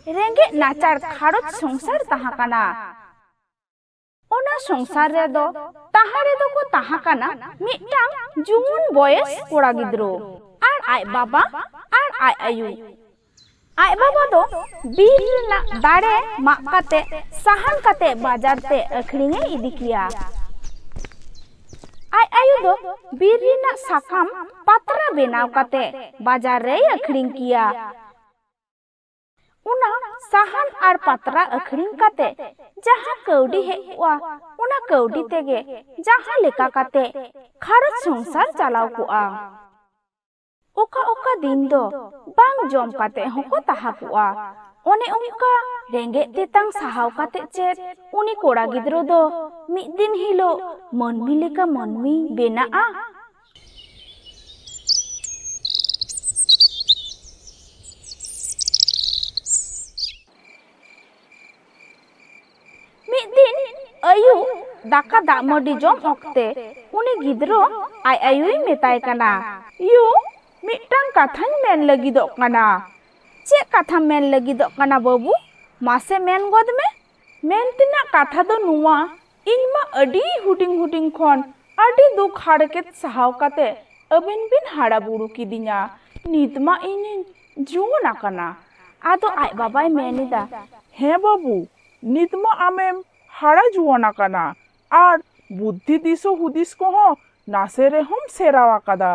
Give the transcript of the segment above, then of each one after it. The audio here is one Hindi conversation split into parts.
रेंगे नाचार खारोच संसार ताहा काना ओना संसार रे दो ताहा रे दो को ताहा काना मिटांग जुवन बयस कोड़ा गिद्रो R I Baba R I आयु आय बाबा दो बीर ना दाड़े माग काते साहान काते बाजार ते अखरिंगे इदी किया आय आयु दो बीर ना साकाम पात्रा बेनाव काते बाजार रे अखरिंग किया उना साहान आर पात्रा अखरिंग काते जहां कौडी हेवा उना कौडी तेगे जहां लेका काते खारच संसार चलाव कुआ ओका ओका दिन दो बांग जम काते होको ताहा कुआ ओने उनका रेंगे तेतांग साहाव काते चेत उनी कोड़ा गिद्रो दो मिद दिन हिलो मनमी लेका मनमी बेनाआ दिन आयु दाका दामडी जम ओक्ते उनी गिद्रो आय आयुई मेताय काना यू मिटांग काथान मेन लगिदो काना चे काथा मेन लगिदो काना बाबू मासे मेन गोद में मेन तिना काथा दो नुआ इनमा अडी हुटिंग हुटिंग खन अडी दुख हाड़केत सहाव काते अबिन बिन हाड़ा बुरु किदिnya नितमा इन जुवना काना आदो आय बाबाय मेनिदा हे बाबू नितमा आमेम हाड़ा जुआना काना आर बुद्धि दिसो हुदिस को हो नासे रे हम सेरावा कादा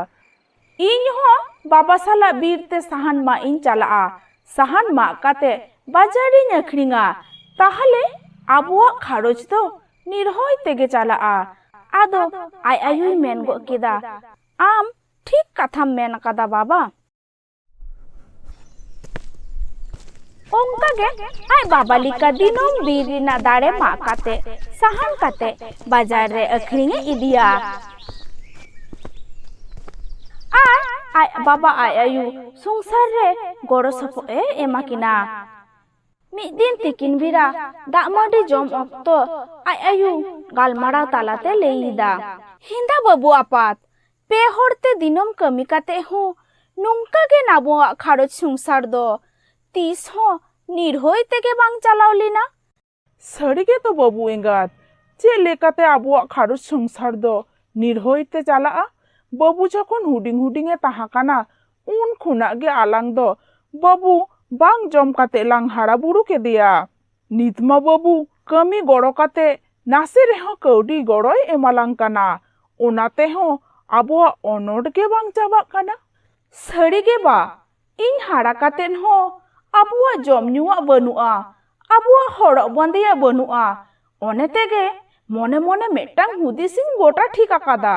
इन हो बाबा साला बीर ते साहान मा इन चला साहान मा काते बाजारी अखरिंगा ताहले आबुआ खारोज दो निर्होय तेगे चला आदो आय आयुई मेन गो केदा आम ठीक कथा मेन कादा बाबा ओंका गे आय बाबा लिका दिनों बीरिना दाड़े मा काते साहान काते बाजार रे अखरिंगे इदिया आय बाबा आय आयु संसार रे गड़ो सपो एमाकिना मिद दिन तिकिन बिरा दामाडी जम अक्तो आय आयु गालमाराव तालाते लेईदा हिंदा बाबू आपात पे होड़ते दिनों कमी काते हो नुंका गे नाबुआ खारोच संसार दो तीस हो निर्होय तेगे बांग चलाव लेना सड़गे तो बाबू एंगात चे लेकाते आबुआ खारोच संसार दो निर्होय ते चला बाबू जखन हुडिंग हुडिंगे ताहा काना उन खुना गे आलांग दो बाबू बांग जम काते लांग हाड़ा बुरु के दिया नितमा बाबू कमी गड़ो काते नासे रेहो कौडी गड़ोय एमालांग काना ओनाते हो आबुआ अनोट गे बांग चाबा काना सड़गे बा इन हाड़ा कातेन हो आबुआ जम नुआ बनुआ आबुआ हड़ो बंदेया बनुआ ओने तेगे मने मने मेटांग हुदिसिन गोटा ठीक आकादा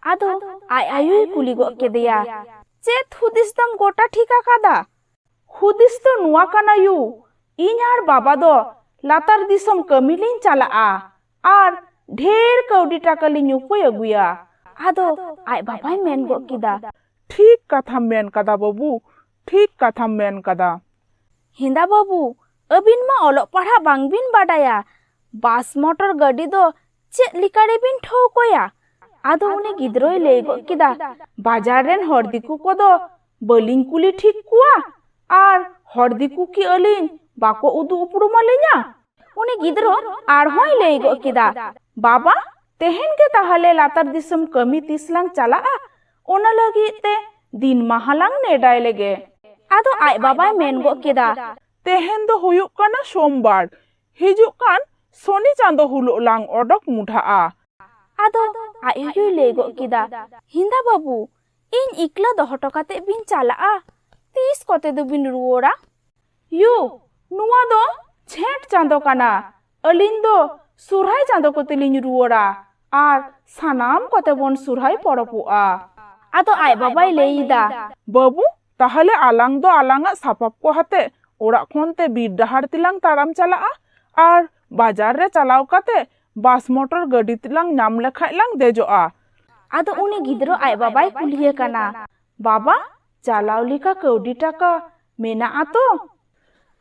आदो आय आयुई कुली गो केदिया चेत हुदिस दम गोटा ठीक आकादा हुदिस तो नुआ काना यू इन आर बाबा दो लातार दिसम कमिलिन चला आर ढेर कौडी टाका लिन उपाय अगुया आदो आय बाबाय मेन गो किदा ठीक कथा मेन कदा बाबू ठीक कथा मेन कदा हिंदा बाबू अबिन मा ओलो पढ़ा बांग बिन बाडाया बास मोटर गाड़ी दो चे लिकाड़े बिन ठोकोया आदो उन्हें गिद्रोय लेगो किदा बाजार रेन हरदिकु को दो बलिंग कुली ठीक कुआ आर हरदिकु की अलिन बाको उदु उपरुमा लेना उन्हें गिद्रो आर होय लेगो किदा बाबा तेहन के ताहले लातार दिसम कमी तिसलांग चला ओना लगी ते दिन महालांग नेडाय लेगे आदो आय बाबाय मेन गो केदा तेहन दो हुयुक काना सोमवार हिजुक कान सोनी चांदो हुलो लांग ओडक मुठा आदो आयुई लेगो किदा हिंदा बाबू इन इकला दोहटो काते बिन चला तीस कोते दो बिन रुओड़ा यू नुआ दो छेट चांदो काना अलिन दो सुरहाय चांदो कोते लिन रुओड़ा आर सानाम कोते बोन सुरहाय पड़ोपुआ आदो आय बाबाय लेईदा बाबू ताहले आलांग दो आलांगा सापाप को हाते ओड़ा खोन ते बीर डहार तिलांग ताराम चला आर बाजार रे चलाव काते बास मोटर गाड़ी तिलांग नाम लेखाय लांग देजोआ आदो उनी गिद्रो आय बाबाय कुलिये काना बाबा चलाव लिका कौडी टाका मेना आतो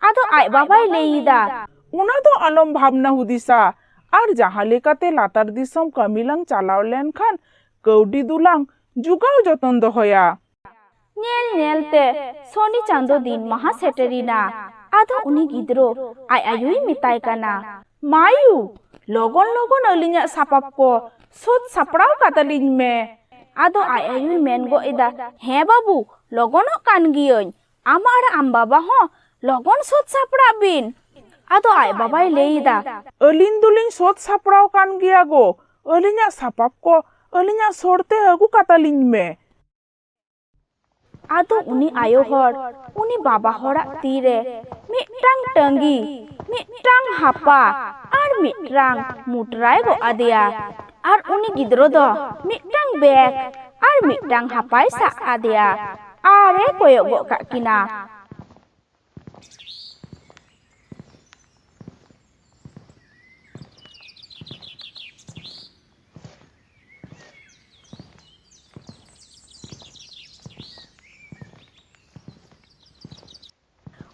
आदो आय बाबाय लेईदा उना दो आलम भावना हुदिसा आर जहां लेकाते लातार दिसम कमिलांग चलाव लेन खान कौडी दुलांग जुगाव जतन दोहया नेल नेलते सोनी चांदो दिन महा सेटरीना ᱟᱫᱚ ᱩᱱᱤ ᱜᱤᱫᱽᱨᱟᱹ ᱟᱡ ᱟᱭᱳᱭ ᱢᱮᱛᱟᱭ ᱠᱟᱱᱟ, ᱢᱟᱭᱩ ᱞᱚᱜᱚᱱ ᱞᱚᱜᱚᱱ ᱟᱹᱞᱤᱧᱟᱜ ᱥᱟᱯᱟᱵ ᱠᱚ ᱥᱟᱹᱛ ᱥᱟᱯᱲᱟᱣ ᱠᱟᱛᱟᱞᱤᱧ ᱢᱮ। ᱟᱫᱚ ᱟᱡ ᱟᱭᱳᱭ ᱢᱮᱱ ᱜᱚᱫ ᱮᱫᱟ, ᱦᱮᱸ ᱵᱟᱹᱵᱩ ᱞᱚᱜᱚᱱᱚᱜ ᱠᱟᱱ ᱜᱤᱭᱟᱹᱧ, ᱟᱢ ᱟᱨ ᱟᱢ ᱵᱟᱵᱟ ᱦᱚᱸ ᱞᱚᱜᱚᱱ ᱥᱟᱹᱛ ᱥᱟᱯᱲᱟᱜ ᱵᱤᱱ। ᱟᱫᱚ ᱟᱡ ᱵᱟᱵᱟᱭ ᱞᱟᱹᱭ ᱮᱫᱟ, ᱟᱹᱞᱤᱧ ᱫᱚᱞᱤᱧ ᱥᱟᱹᱛ ᱥᱟᱯᱲᱟᱣ ᱠᱟᱱ ᱜᱮᱭᱟ ᱜᱚ, ᱟᱹᱞᱤᱧᱟᱜ ᱥᱟᱯᱟᱵ ᱠᱚ ᱟᱹᱞᱤᱧᱟᱜ ᱥᱚᱨᱛᱮ ᱟᱹᱜᱩ ᱠᱟᱛᱟᱞᱤᱧ ᱢᱮ। ᱟᱫᱚ ᱩᱱᱤ ᱟᱭᱳ ᱦᱚᱲ ᱩᱱᱤ ᱵᱟᱵᱟ ᱦᱚᱲᱟᱜ ᱛᱤᱨᱮ ᱢᱤᱫᱴᱟᱝ ᱴᱟᱸᱜᱤ, ᱢᱤᱫᱴᱟᱝ ᱦᱟᱯᱟ ᱟᱨ ᱢᱤᱫᱴᱟᱝ ᱢᱩᱴᱨᱟᱭ ᱜᱚᱜ ᱟᱫᱮᱭᱟ। ᱟᱨ ᱩᱱᱤ ᱜᱤᱫᱽᱨᱟᱹ ᱫᱚ ᱢᱤᱫᱴᱟᱝ ᱵᱮᱜᱽ ᱟᱨ ᱢᱤᱫᱴᱟᱝ ᱦᱟᱯᱟᱭ ᱥᱟᱵ ᱟᱫᱮᱭᱟ ᱟᱨᱮ ᱠᱚᱭᱚᱜ ᱜᱚᱫ ᱠᱟᱜ ᱠᱤᱱᱟ।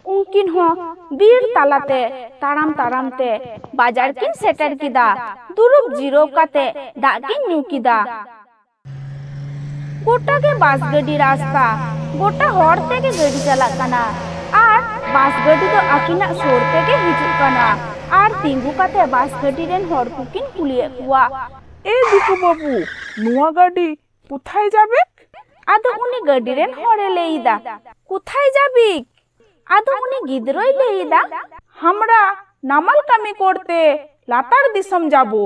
उनकिन हो बीर तालाते ताराम ताराम ते बाजार किन सेटर किदा दुरुब जीरो काते दाग किन न्यू किदा। गोटा के बास गड्डी रास्ता गोटा हॉर ते के गड्डी चला कना आर बास गड्डी तो अकिना सोर ते के हिजुक कना आर तिंगु काते बास गड्डी रेन हॉर कुकिन कुलिए कुआ। ए दिकु बाबू नुआ गाड़ी कोथाय जाबे? आदो उनी गड्डी रेन हॉरे लेईदा, कोथाय जाबिक? आदो उनी गिद्रोय लेईदा, हमरा नामाल कामी करते लातार दिसम जाबो।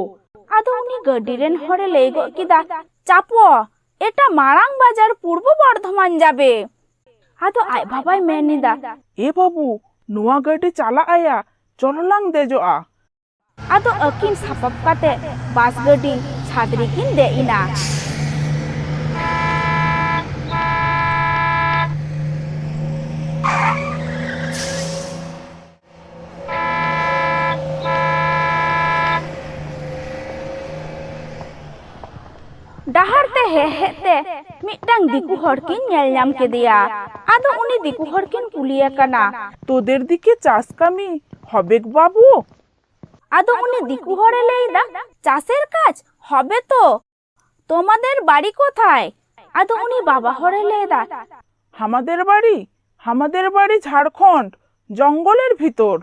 आदो उनी गड्डी रेन हॉरे लेई गो किदा, चापो एटा मारांग बाजार पूर्व बर्धमान जाबे। आदो आय बाबाय मेनिदा, ए बाबू नुआ गाड़ी चाला आया चललांग देजोआ। आदो अकिन सापब काते बास गड्डी छादरी किन दे इना। डहार ते हेते मिटटांग दिकु हर किन नेल नाम केदिया। आदो उनी दिकु हर किन कुलिया कना, তোদের দিকে চাষ কামি হবেক বাবু? आदो उनी दिकु हरे लेईदा, चाষের কাজ হবে তো, তোমাদের বাড়ি কোথায়? आदो उनी बाबा हरे लेईदा, আমাদের বাড়ি ঝাড়খণ্ড জঙ্গলের ভিতর।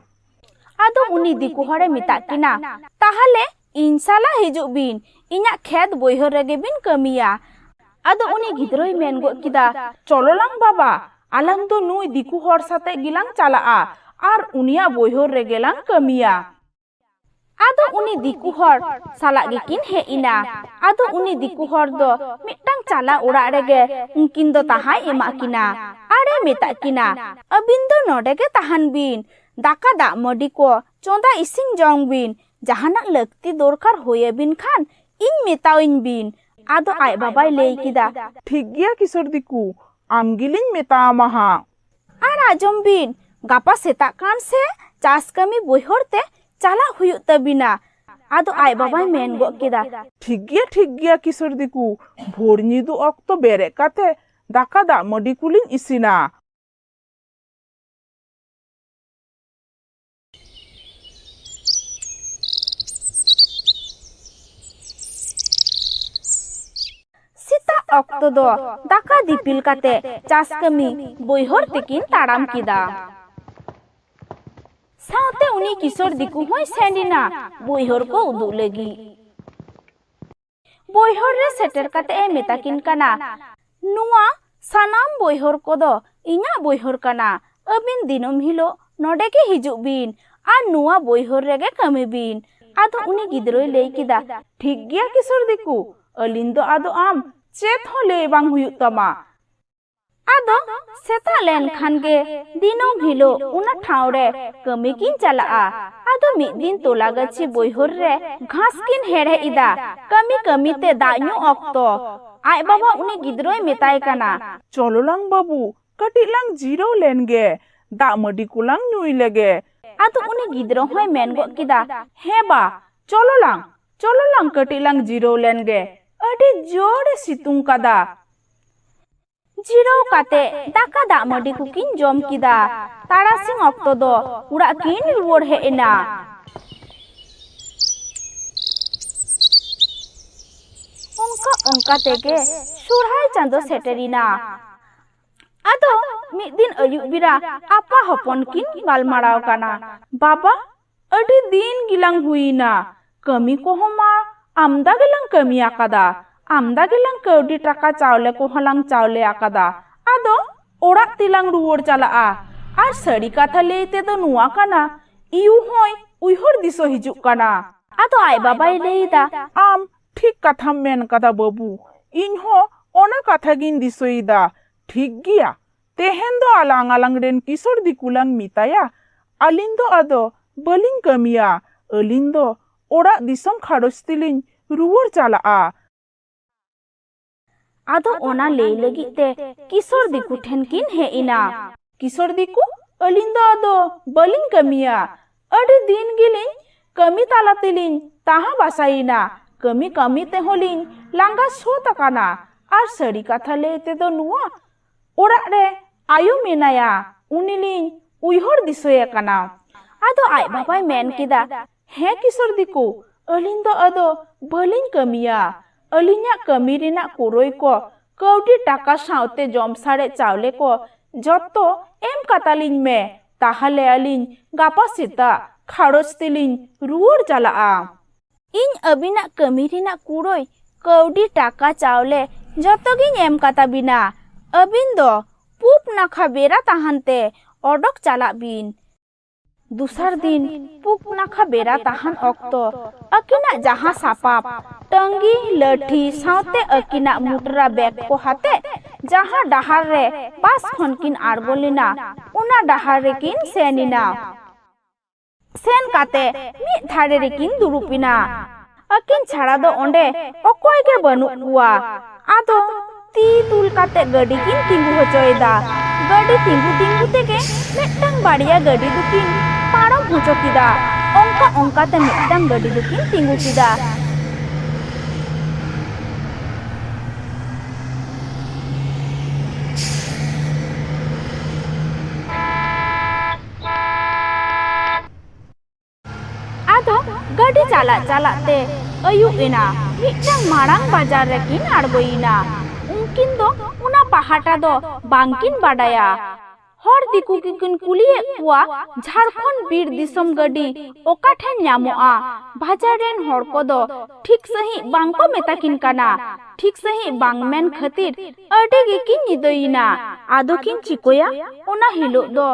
आदो उनी दिकु हरे मिता किना, ताहले इंशाला हिजुक बिन इन्या खेत बोइहर रेगे बिन कमिया। आदो उनी गिद्रोय मेन गो किदा, चलोलांग बाबा आलांग तो नुई दिकु हर साथे गिलांग चालाआ आर उनिया बोइहर रेगेलांग कमिया। आदो उनी दिकु हर साला गिकिन हे इना। आदो उनी दिकु हर दो मिटटांग चाला उड़ा रेगे उनकिन दो ताहाय एमा किना आरे मेता किना, अबिन दो नोडे के ताहान बिन, दाका दा मडी को चोंदा इसिंग जंग बिन, जहानाक लक्ति दरकार होये बिन खान इन मेताविन बिन। आदो आय बाबाय लेई किदा, ठीक गिया किशोर दिकु आम गिलिन मेता माहा। आर आजम बिन गापा सेता कान से चास कमी बोइहर ते चाला हुयुग तबिना। आदो आय बाबाय मेन गो किदा, ठीक गिया किशोर दिकु भोर निदु अक्तो बेरे काते दाका दा मडी कुलिन इसिना। सीता अक्तो दो दाका दिपिल काते चास कमी बोइहर तेकिन ताराम किदा। साउते उनी किशोर दिकु होय सेंडिना बोइहर को उदु लगी। बोइहर रे सेटर काते ए मेताकिन काना, नुआ सानाम बोइहर को दो इन्या बोइहर काना, अबिन दिनम हिलो नोडे के हिजुक बिन आर नुआ बोइहर रेगे कमी बिन। आदो उनी गिद्रोय लेई किदा, ठीक गिया किशोर दिकु अलिन दो आदो आम चेत हो ले बांग हुयुग तमा। आदो सेता लेन खान गे दिनम हिलो उना ठाव रे कमी किन चलाआ। आदो मिद दिन तोला गछि बोइहर रे घास किन हेड़े इदा, कमी कमी ते दाñu अक्तो आय बाबा उनी गिद्रोय मेताय काना, चलोलांग बाबू कटिलांग जीरो लेन गे दा मडी कुलांग नुई लेगे। आदो उनी गिद्रो होय मेन गो किदा, हे बा चलोलांग कटिलांग जीरो लेन गे, अडी जोड़े सितुंग कादा। जीरो काते दाका दा मडी कुकिन जम किदा, तारासिंग अक्तो दो उड़ा किन रुवर हे एना। उनका तेगे सुरहाय चांदो सेटरिना। आदो mid din ayuk bira apa hopon kin galmarau kana. Baba, adi din gilang huina. Kami ko homa amda gilang kami akada. Amda gilang kaudi taka chaule ko halang chaule akada. Ado orak tilang ruor chalaa. Ar sari katha leite do nuwa kana. Iu hoy uihor diso hijuk kana. Ado ai babai leida. Am ठीक कथा मेन कदा बाबू इनहो ओना कथा गिन दिसोइदा ठीक गिया तेहेन दो आलांग आलांग रेन किशोर दिकुलांग मिताया अलिन दो अदो बलिंग कमिया अलिन दो ओरा दिसम खारोस्तिलिन रुवर चलाआ आदो ओना ले लगी ते किशोर दिकु ठेन किन हे इना किशोर दिकु अलिन दो अदो बलिंग कमिया अडी दिन गिलिन कमी तालातिलिन ताहा बासाइना कमी कमी ते होलिन लांगा सोत काना आर सड़ी कथा लेते दो नुआ ओड़ा रे आयु मेनाया उनिलिन उइहर दिसोया काना आदो आय बाबाय मेन किदा हे किशोर दिकु अलिन दो अदो बलिन कमिया अलिन्या कमी रिना कुरोय को कौडी टाका साउते जम सारे चावले को जत्तो एम कातालिन में ताहले अलिन गापा सीता खारोज तिलिन रुवर चलाआ इन अबिना कमी रिना कुरोय कौडी टाका चावले जतो गिन एम काता बिना अबिन दो पुप नाखा बेरा ताहानते ओडक चाला बिन दूसर दिन पुप नाखा बेरा ताहान ऑक्तो अकिना जहां सापाप टंगी लठी साउते अकिना मुटरा बैग को हाते जहां डहार रे पास खनकिन आरगोलिना उना डहार रे किन सेनिना सेन काते मी थारे रे किन दुरुपिना अकिन छाड़ा दो ओंडे अकोय के बनु कुआ आदो ती तुल काते गडी किन तिंगु होचोयदा गडी तिंगु तिंगु तेगे मेटंग बाड़िया गडी दुकिन पारम होचो किदा ओंका ओंका ते मेटंग गडी दुकिन तिंगु किदा आदो गडी चाला चालाते अयुब एना मिटंग मारांग बाजार रे किन आड़गोइना उनकिन दो उना पहाटा दो बांकिन बाडाया हर दिकु किन कुलिए कुआ झारखंड बीर दिसम गडी ओका ठेन न्यामोआ बाजार रेन हर को दो ठीक सही बांको मेताकिन काना ठीक सही बांगमेन खातिर अडे गे किन निदोइना आदो किन चिकोया उना हिलो दो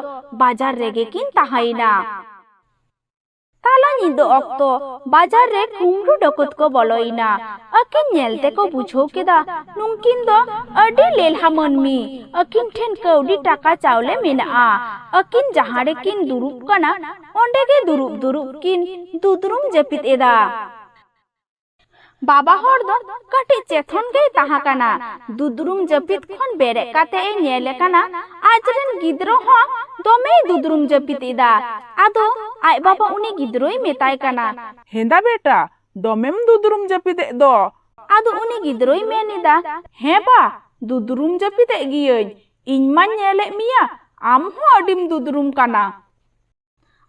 बाजार रेगे किन ताहाइना ताला निदो ऑक्तो बाजार रे कुमरू डकत को बोलोइना अकिन नेलते को बुझो केदा नुंकिन दो अडी लेलहा मनमी अकिन ठेन कौडी टाका चावले मेना अकिन जहां रे किन दुरुप कना ओंडे के दुरुप दुरुप किन दुदरुम जपित एदा बाबा हर दो कटी चेथन गई ताहा काना दुदरुम जपित खन बेरे काते ए नेले काना आजरेन गिद्रो हो दोमे दुदरुम जपित इदा आदो आय बाबा उनी गिद्रोई मेताय काना हेंदा बेटा दोमेम दुदरुम जपित दो आदो उनी गिद्रोई मेनिदा हे बा दुदरुम जपित गियई इन मान नेले मिया आम हो अडिम दुदरुम काना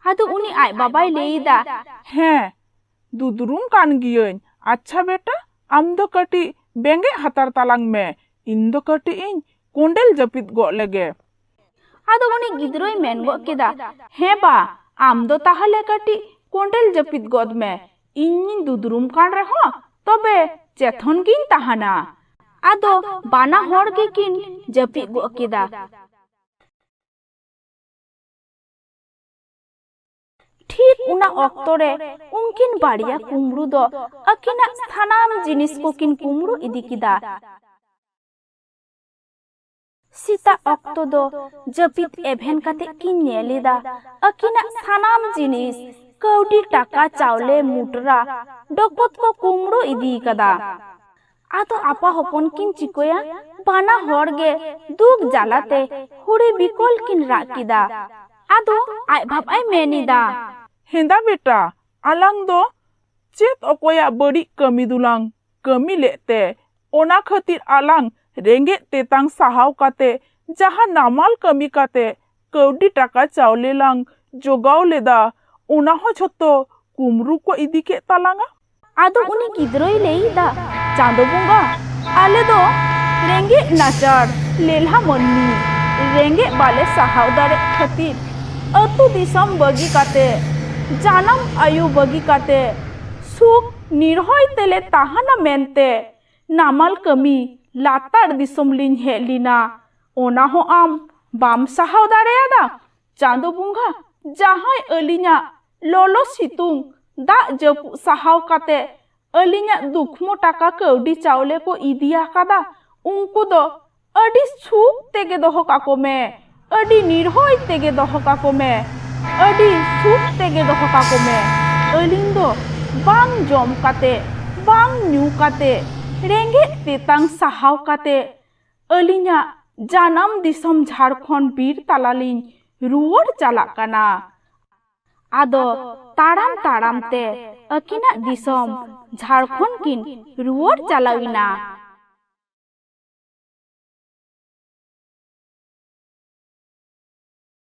आदो उनी आय बाबाय लेइदा हे दुदरुम कान गियई अच्छा बेटा आम दो कटी बेंगे हतार तालांग में इन दो कटी इन कोंडेल जपित गो लगे आदो उनी गिद्रोई मेन गो केदा हे बा आम दो ताहले कटी कोंडेल जपित गोद में इन दुदरुम कान रे हो तबे चेथन किन ताहाना आदो बाना हर के किन जपित गो केदा ठीक उना ऑक्टो रे उनकिन बाड़िया कुमरू दो अकिना स्थानाम जिनिस को किन कुमरू इदी किदा सीता ऑक्टो दो जपित एभेन काते किन नेलिदा अकिना स्थानाम जिनिस कौडी टाका चावले मुटरा डकत को कुमरू इदी कदा आतो आपा हपन किन चिकोया बाना हरगे दुख जालाते हुड़ी बिकोल किन राकिदा आदो आय भाब आय मेनिदा हेंदा बेटा आलांग दो चेत अकोया बड़ी कमी दुलांग कमी लेते ओना खातिर आलांग रेंगे तेतांग सहाव काते जहां नामाल कमी काते कौडी टाका चावले लांग जोगाव लेदा ओना हो छतो कुमरू को इदी के तालांगा आदो उनी गिद्रोई लेइदा चांदो बुंगा आले दो रेंगे नाचार लेलहा मननी रेंगे बाले सहाव दारे खातिर अतु दिसम बगी काते जानम आयु बगी काते सुख निर्हय तेले ताहाना मेनते नामाल कमी लातार दिसम लिन हेलिना ओना हो आम बाम सहाव दारेयादा चांदो बुंगा जहां अलिया लोलो सितुंग दा जपु सहाव काते अलिया दुखमो टाका कौडी चावले को इदिया कादा उनको दो अडी सुख तेगे दोहो काको में अडी निर्हय तेगे दोहो काको में अडी सुख तेगे दोहो काको में अलिंग दो बांग जम काते बांग न्यू काते रेंगे तेतांग सहाव काते अलिया जानम दिसम झारखंड बीर तालालिन रुवर चाला काना आदो ताड़ाम ताड़ाम ते अकिना दिसम झारखंड किन रुवर चालाविना।